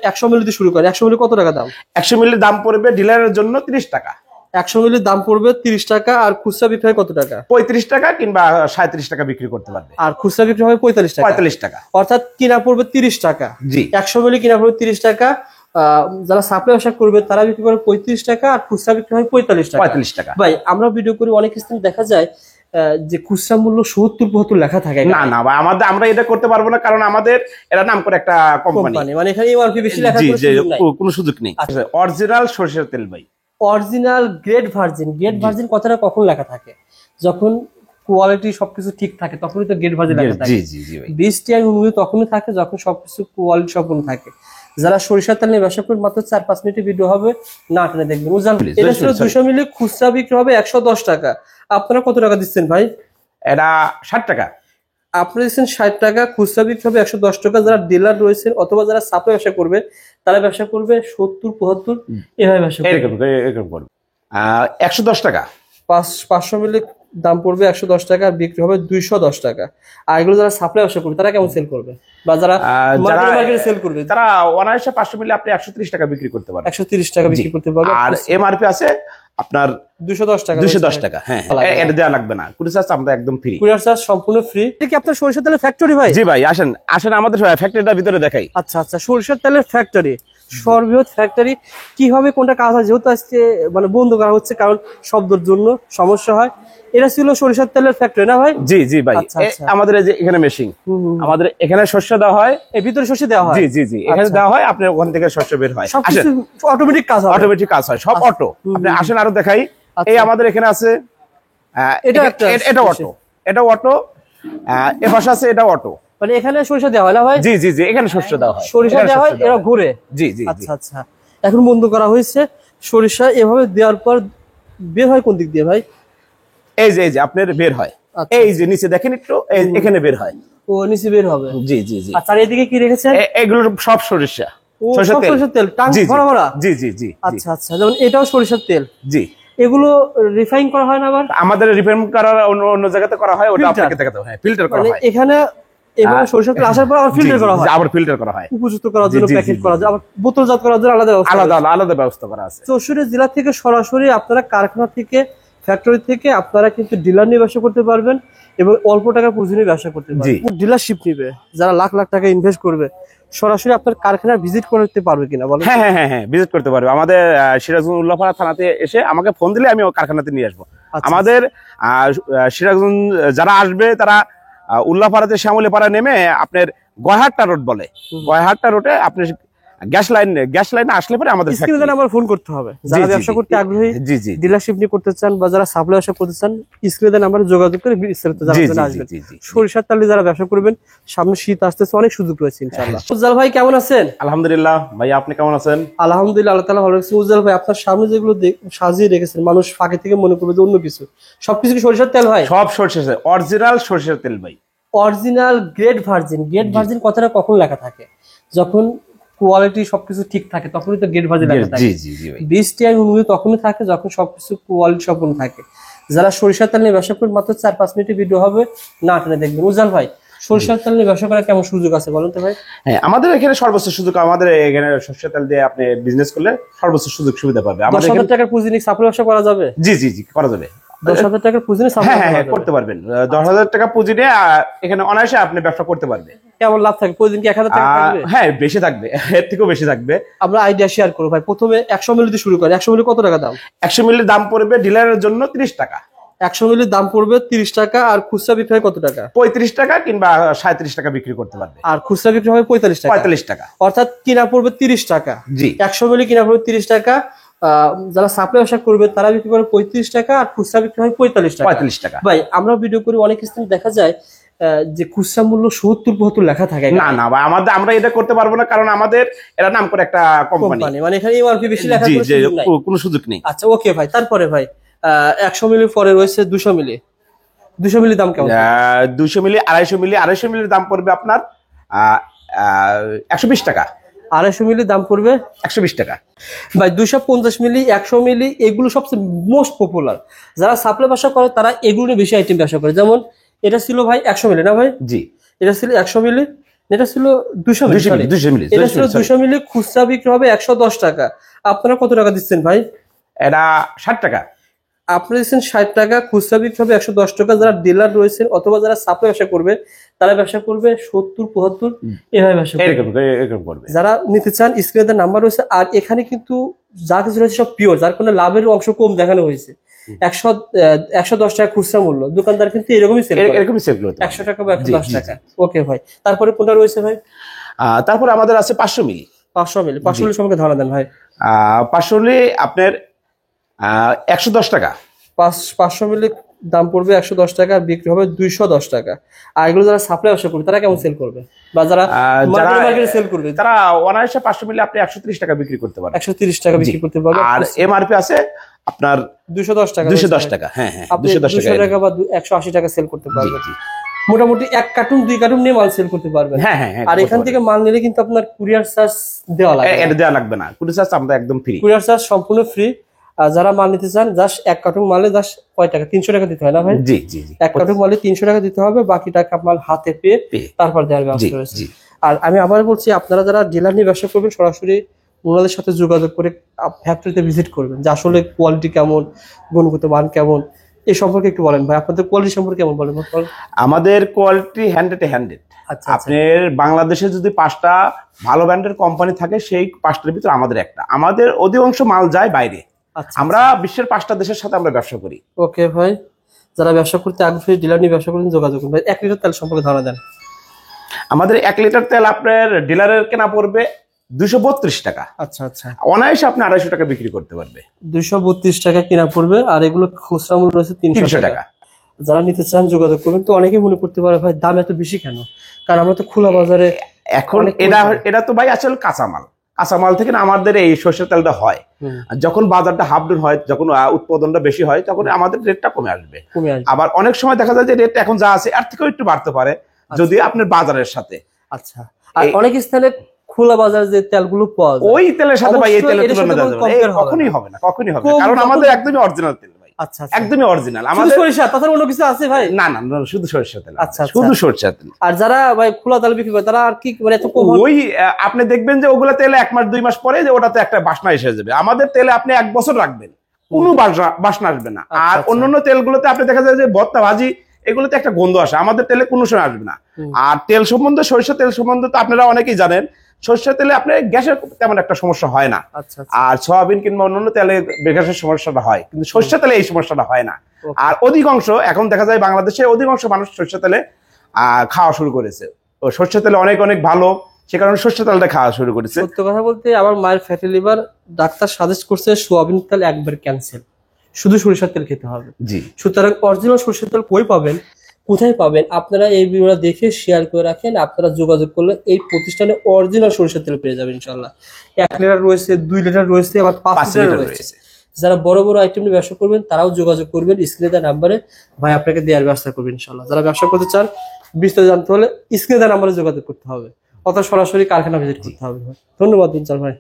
100 মিলি দিয়ে শুরু করে 100 মিলি কত টাকা দাম? 100 মিলির দাম পড়বে ডিলারের জন্য 30 টাকা। 100 মিলির দাম পড়বে 30 টাকা। আর খুচরা বিক্রি হয় কত টাকা? 35 টাকা কিংবা 37 টাকা বিক্রি করতে পারবে। আর খুচরা বিক্রি হবে 45 টাকা। 45 টাকা অর্থাৎ কিনা পড়বে 30 টাকা। জি, 100 মিলি কিনা পড়বে 30 টাকা। যারা সাপ্লাই ব্যবসা করবে তারা বিক্রি করে 35 টাকা। আর খুচরা বিক্রি হয় 45 টাকা। 45 টাকা। ভাই আমরা ভিডিও করি অনেক স্থানে দেখা যায় যে খুচরা মূল্য 70-75 লেখা থাকে। না না ভাই, আমরা এটা করতে পারবো না, কারণ আমাদের এরা নাম করে একটা কোম্পানি, মানে এখানে এমআরপি বেশি লেখা কোনো সুযোগ নেই। অরিজিনাল সরষের তেল ভাই, original grade virgin. Grade virgin কথাটা কখন লেখা থাকে? যখন কোয়ালিটি সবকিছু ঠিক থাকে তখনই তো গ্রেড ভার্জিন লেখা থাকে। জি জি জি ভাই। বীজটি আর অনুমতি তখনই থাকে যখন সবকিছু কোয়ালিটি সম্পূর্ণ থাকে। যারা সরিষার তেল নিয়ে ব্যবসা করেন মাত্র 4-5 মিনিটের ভিডিও হবে, না টেনে দেখবেন। এটা ছিল 200 মিলি, খুচরা বিক্রি হবে 110 টাকা। আপনারা কত টাকা দিচ্ছেন ভাই? এটা 60 টাকা। আপনি দিচ্ছেন 60 টাকা, খুচরা বিক্রি হবে 110 টাকা। যারা ডিলার রয়েছেন অথবা যারা সাপ্লাই ব্যবসা করবে তারা ব্যবসা করবে 70-75 এভাবে ব্যবসা করবে। এরকম করবে 110 টাকা। 500 মিলি দাম পড়বে 110 টাকা, বিক্রি হবে 210 টাকা। আর এগুলো যারা সাপ্লাই ব্যবসা করবে তারা কেমন সেল করবে? বা যারা মার্কেটে সেল করবে তারা অনায়াসে 500 মিলি আপনি 130 টাকা বিক্রি করতে পারবেন। 130 টাকা বিক্রি করতে পারবে। আর এমআরপি আছে আপনার 210 টাকা। 210 টাকা। হ্যাঁ, এটা দেওয়া লাগবে না, কুরিয়ার চার্জ আমরা একদম ফ্রি। কুরিয়ার চার্জ সম্পূর্ণ ফ্রি। এটা কি আপনার সরিষার তেলের ফ্যাক্টরি ভাই? জি ভাই, আসেন আমাদের ফ্যাক্টরিটার ভিতরে দেখাই। আচ্ছা আচ্ছা, সরিষার তেলের ফ্যাক্টরি, সর্ববৃহৎ ফ্যাক্টরি। কিভাবে কোনটা কাজ হয় যেহেতু আজকে মানে বন্ধ করা হচ্ছে কারণ শব্দের জন্য সমস্যা হয়। এটা ছিল সরিষার তেলের ফ্যাক্টরি না ভাই? জি জি ভাই। আমাদের এই যে এখানে মেশিন, আমাদের এখানে শস্য দেওয়া হয়, এই ভিতরে শস্য দেওয়া হয়। জি জি জি, এখানে দেওয়া হয়, আপনার ওখান থেকে শস্য বের হয়। সবকিছু অটোমেটিক কাজ হয়। অটোমেটিক কাজ হয়, সব অটো। আপনি আসেন আরো দেখাই। এই আমাদের এখানে আছে, এটা অটো, এটা অটো। এর পাশে আছে, এটা অটো। মানে এখানে সরিষা দেওয়া হয় না ভাই? জি জি জি, এখানে শস্য দেওয়া হয়, সরিষা দেওয়া হয়, এরা ঘুরে। জি জি। আচ্ছা আচ্ছা, এখন বন্ধ করা হয়েছে। সরিষা এভাবে দেওয়ার পর বের হয় কোন দিক দিয়ে ভাই? এই যে আপনার বের হয়, এই যে নিচে দেখেন একটু, এখানে বের হয়। ও নিচে বের হবে। জি জি জি। আচ্ছা, এদিকে কি রেখেছেন? এগুলো সব সরিষা, সরিষার তেল ট্যাঙ্ক ভরা ভরা। জি জি জি। আচ্ছা আচ্ছা, যেমন এটাও সরিষার তেল। জি। এগুলো রিফাইন করা হয় না আবার? আমাদের রিফাইন করা অন্য জায়গাতে করা হয়, ওটা আপনাকে দেখাতে হবে। হ্যাঁ, ফিল্টার করা হয় এখানে। এভাবে সরিষার তেল আসার পর আবার ফিল্টার করা হয়, আবার ফিল্টার করা হয়, উপযুক্ত করার জন্য, প্যাকেট করার জন্য, আবার বোতলজাত করার জন্য আলাদা ব্যবস্থা করা আছে। 64 জেলা থেকে সরাসরি আপনারা কারখানা থেকে, ফ্যাক্টরি থেকে আপনারা কিন্তু ডিলার নিয়ে ব্যবসা করতে পারবেন এবং অল্প টাকা পুঁজি নিয়ে ব্যবসা করতে পারবেন। ডিলারশিপ নিবে যারা লাখ লাখ টাকা ইনভেস্ট করবে, সরাসরি আপনার কারখানা ভিজিট করতে পারবে কিনা বলেন? হ্যাঁ হ্যাঁ হ্যাঁ, ভিজিট করতে পারবে। আমাদের সিরাজগঞ্জ উল্লাপাড়া থানাতে এসে আমাকে ফোন দিলে আমি কারখানাতে নিয়ে আসবো। আমাদের সিরাজগঞ্জ যারা আসবে তারা উল্লাপাড়াতে শ্যামলীপাড়া নেমে আপনার গয়হাট্টা রোড বলে, গয়হাট্টা রোডে আপনি গ্যাস লাইনে আসলে পরে আমাদের স্ক্রিনে নাম্বার ফোন করতে হবে। যারা ব্যবসা করতে আগ্রহী, জি জি, ডিলারশিপ নিয়ে করতে চান বা যারা সাপ্লাই ব্যবসা করতে চান, স্ক্রিনে নাম্বারে যোগাযোগ করে বিস্তারিত জানাতে আসবেন। সরিষার তেল যারা ব্যবসা করবেন, সামনে শীত আসতেছে, অনেক সুযোগ রয়েছে ইনশাআল্লাহ। উজ্জ্বল ভাই কেমন আছেন? আলহামদুলিল্লাহ ভাই, আপনি কেমন আছেন? আলহামদুলিল্লাহ, আল্লাহ তাআলা ভালো রাখছেন। উজ্জ্বল ভাই, আপনার সামনে যেগুলো সাজিয়ে রেখেছেন, মানুষ ফাঁকে থেকে মনে করবে যে অন্য কিছু, সবকিছু কি সরিষার তেল হয়? সব সরিষার, অরিজিনাল সরিষার তেল ভাই। Original grade virgin. Grade virgin কথাটা কখন লেখা থাকে? যখন কোয়ালিটি সবকিছু ঠিক থাকে তখনই তো গ্রেড ভার্জিন লেখা থাকে। বীজটি আর অনুমতি তখনই থাকে যখন সবকিছু কোয়ালিটি সম্পূর্ণ থাকে। যারা সরিষার তেল নিয়ে ব্যবসা করেন মাত্র 4-5 মিনিটের ভিডিও হবে, না টেনে দেখবেন। উজ্জ্বল ভাই, সরিষার তেল নিয়ে ব্যবসা করার কেমন সুযোগ আছে বলুন তো ভাই? হ্যাঁ, আমাদের এখানে সর্বোচ্চ সুযোগ, আমাদের এখানে সরিষার তেল দিয়ে আপনি বিজনেস করলে সর্বোচ্চ সুযোগ সুবিধা পাবে। 10,000 টাকার পুঁজি নিয়ে সাপ্লাই ব্যবসা করা যাবে? জি জি জি, করা যাবে। 10,000 টাকার পুঁজি নিয়ে সাপ্লাই করতে পারবেন। 10,000 টাকা পুঁজি নিয়ে এখানে অনায়াসে আপনি ব্যবসা করতে পারবেন। কেমন লাভ থাকে প্রতিদিন? কি 1000 টাকা থাকবে? হ্যাঁ, বেশি থাকবে, এর থেকেও বেশি থাকবে। আমরা আইডিয়া শেয়ার করব ভাই। প্রথমে 100 মিলি দিয়ে শুরু করি। 100 মিলি কত টাকা দাম? 100 মিলির দাম পড়বে ডিলারের জন্য 30 টাকা। 100 মিলির দাম পড়বে 30 টাকা। আর খুচরা বিক্রি হয় কত টাকা? 35 টাকা কিংবা 37 টাকা বিক্রি করতে পারবে। আর খুচরা বিক্রি হবে 45 টাকা। 45 টাকা। অর্থাৎ কিনা পড়বে 30 টাকা। জি, 100 মিলি কিনা পড়বে 30 টাকা। যারা সাপ্লাই ব্যবসা করবে তারা বিক্রি করে 35 টাকা। আর খুচরা বিক্রি হয় 45 টাকা। 45 টাকা। ভাই আমরা ভিডিও করি অনেক স্থানে দেখা যায় যে খুচরা মূল্য 70-75 লেখা থাকে। না না ভাই, আমরা এটা করতে পারবো না, কারণ আমাদের এরা নাম করে একটা কোম্পানি, মানে এখানে এমআরপি বেশি লেখা কোনো সুযোগ নেই। আচ্ছা ওকে ভাই, তারপরে ভাই 100 মিলির পরে রয়েছে 200 মিলি। 200 মিলি দাম কেমন? 200 মিলি, 250 মিলির দাম পড়বে আপনার 120 টাকা। 250 মিলি দাম পড়বে 120 টাকা। ভাই 250 মিলি, 100 মিলি এগুলো সবচেয়ে মোস্ট পপুলার। যারা সাপ্লাই ব্যবসা করে তারা এগুলো নিয়ে বেশি আইটেম ব্যবসা করে। যেমন এটা ছিল ভাই 100 মিলি না ভাই? জি, এটা ছিল 100 মিলি। এটা ছিল 200 মিলি, এটা ছিল 200 মিলি, খুচরা বিক্রি হবে 110 টাকা। আপনারা কত টাকা দিচ্ছেন ভাই? এটা 60 টাকা। আপনারা দিচ্ছেন 60 টাকা, খুচরা বিক্রি হবে 110 টাকা। যারা ডিলার রয়েছেন অথবা যারা সাপ্লাই ব্যবসা করবে তারা ব্যবসা করবে 70 75 এভাবে ব্যবসা করবে। যারা নিতে চান স্ক্রিনে নাম্বার রয়েছে। আর এখানে কিন্তু যা কিছু রয়েছে সব পিওর, যার কোনো লাভের অংশ কম দেখানো হয়েছে। 110 টাকা খুচরা মূল্য, দোকানদার কিন্তু এরকমই সেল করে 100 টাকা বা 110 টাকা। ওকে ভাই, তারপরে কোনটা রয়েছে ভাই? তারপরে আমাদের আছে 500 মিলি। 500 মিলি সম্পর্কে ধারণা দেন ভাই। 500 মিলি আপনার 110 টাকা। 500 মিলি দাম পড়বে 110 টাকা, বিক্রি হবে 210 টাকা। আর এগুলো যারা সাপ্লাই ব্যবসা করবে তারা কেমন সেল করবে, বা যারা মার্কেটে সেল করবে তারা অনায়াসে 500 মিলি আপনি 130 টাকা বিক্রি করতে পারবেন। 130 টাকা বিক্রি করতে পারবেন। আর এমআরপি আছে আপনার 210 টাকা। 210 টাকা, হ্যাঁ হ্যাঁ, 210 টাকা বা 180 টাকা সেল করতে পারবেন। মোটামুটি 1 কার্টুন 2 কার্টুন নিয়ে মাল সেল করতে পারবেন। হ্যাঁ হ্যাঁ। আর এখান থেকে মাল নিলে কিন্তু আপনার কুরিয়ার চার্জ দেওয়া লাগবে। এটা দেওয়া লাগবে না, কুরিয়ার চার্জ আমরা একদম ফ্রি। কুরিয়ার চার্জ সম্পূর্ণ ফ্রি। আর যারা মাল নিতে চান জাস্ট 1 কার্টুন মালে জাস্ট কয় টাকা? 300 টাকা দিতে হয় না ভাই? জি জি জি। 1 কার্টুন মালে 300 টাকা দিতে হবে, বাকি টাকা মাল হাতে পেয়ে তারপর দেওয়ার ব্যবস্থা রয়েছে। আর আমি আবার বলছি, আপনারা যারা ডিলার নিয়ে ব্যবসা করবেন সরাসরি ওনাদের সাথে যোগাযোগ করে ফ্যাক্টরিতে ভিজিট করবেন, যে আসলে কোয়ালিটি কেমন, গুণগত মান কেমন, এই সম্পর্কে একটু বলেন ভাই। আপনাদের কোয়ালিটি সম্পর্কে কেমন বলেন? আমাদের কোয়ালিটি 100-100। আপনার বাংলাদেশে যদি 5টা ভালো ব্র্যান্ডের কোম্পানি থাকে, সেই 5টার ভিতরে আমাদের একটা। আমাদের অধিকাংশ মাল যায় বাইরে। আমরা বিশ্বের 5টা দেশের সাথে আমরা ব্যবসা করি। ওকে ভাই, যারা ব্যবসা করতে আগ্রহী ডিলার নিয়ে ব্যবসা করতে যোগাযোগ করুন ভাই। 1 লিটার তেল সম্পর্কে ধারণা দেন। আমাদের 1 লিটার তেল আপনার ডিলারের কেনা পড়বে 232 টাকা। আচ্ছা আচ্ছা। অনায়াসে আপনি 250 টাকা বিক্রি করতে পারবে। 232 টাকা কেনা পড়বে, আর এগুলো খুচরা মূল্য রয়েছে 300 টাকা। যারা নিতে চান যোগাযোগ করবেন। তো অনেকেই মনে করতে পারে ভাই দাম এত বেশি কেন, কারণ আমরা তো খোলা বাজারে এখন এটা তো ভাই আসলে কাঁচামাল থেকে না আমাদের এই সরষের তেলটা হয়। যখন বাজারটা হাফ ডাউন হয়, যখন উৎপাদনটা বেশি হয়, তখন আমাদের রেটটা কমে আসবে। আবার অনেক সময় দেখা যায় যে রেট এখন যা আছে এর থেকেও একটু বাড়তে পারে যদি আপনার বাজারের সাথে। আচ্ছা। আর অনেক স্থানে খোলা বাজার যে তেলগুলো পাওয়া যায়, ওই তেলের সাথে ভাই এই তেলের তুলনা কখনোই হবে না, কারণ আমাদের একদমই অরিজিনাল তেল। আচ্ছা, একদমই অরিজিনাল। আমাদের সরিষা, তাছাড়া অন্য কিছু আছে ভাই? না না, শুধু সরিষা তেল। আচ্ছা, শুধু সরিষা তেল। আর যারা ভাই খোলা তেল বিক্রি করে তারা আর কি মানে এত কম? ওই আপনি দেখবেন যে ওগুলা তেলে 1 মাস 2 মাস পরে যে ওটাতে একটা বাসনা এসে যাবে। আমাদের তেলে আপনি 1 বছর রাখবেন, কোনো বাসনা আসবে না। আর অন্যান্য তেলগুলোতে আপনি দেখা যায় যে ভর্তা ভাজি এগুলোতে একটা গন্ধ আসে, আমাদের তেলে কোনো সময় আসবে না। আর তেল সম্বন্ধে, সরিষা তেল সম্বন্ধে তো আপনারা অনেকেই জানেন, সরিষা তেলে আপনার গ্যাসের তেমন একটা সমস্যা হয় না। আর সয়াবিন কিংবা অন্যান্য তেলে গ্যাসের সমস্যাটা হয়, কিন্তু সরিষা তেলে এই সমস্যাটা হয় না। আর অধিকাংশ এখন দেখা যায় বাংলাদেশে অধিকাংশ মানুষ সরিষা তেলে খাওয়া শুরু করেছে। তো সরিষা তেলে অনেক অনেক ভালো, সে কারণে সরিষা তেলটা খাওয়া শুরু করেছে। সত্য কথা বলতে আমার মায়ের ফ্যাটি লিভার, ডাক্তার সাজেস্ট করছে সোয়াবিন তেল একবার ক্যান্সেল, শুধু সরিষার তেল খেতে হবে। জি। সুতরাং অরিজিনাল সরিষার তেল কোথায় পাবেন আপনারা এই ভিডিওটা দেখে শেয়ার করে রাখেন। আপনারা যোগাযোগ করলে এই প্রতিষ্ঠানে অরিজিনাল সরিষার তেল পেয়ে যাবেন ইনশাআল্লাহ। 1 লিটার রয়েছে, 2 লিটার রয়েছে, আবার 5 লিটার রয়েছে। যারা বড় বড় আইটেম নিয়ে ব্যবসা করবেন তারাও যোগাযোগ করবেন, স্ক্রিনে দেওয়া নাম্বারে ভাই আপনাকে দেওয়ার ব্যবস্থা করবেন ইনশাআল্লাহ। যারা ব্যবসা করতে চান বিস্তারিত জানতে হলে স্ক্রিনে দেওয়া নাম্বারে যোগাযোগ করতে হবে, অথবা সরাসরি কারখানা ভিজিট করতে হবে। ধন্যবাদ বিনসাল ভাই।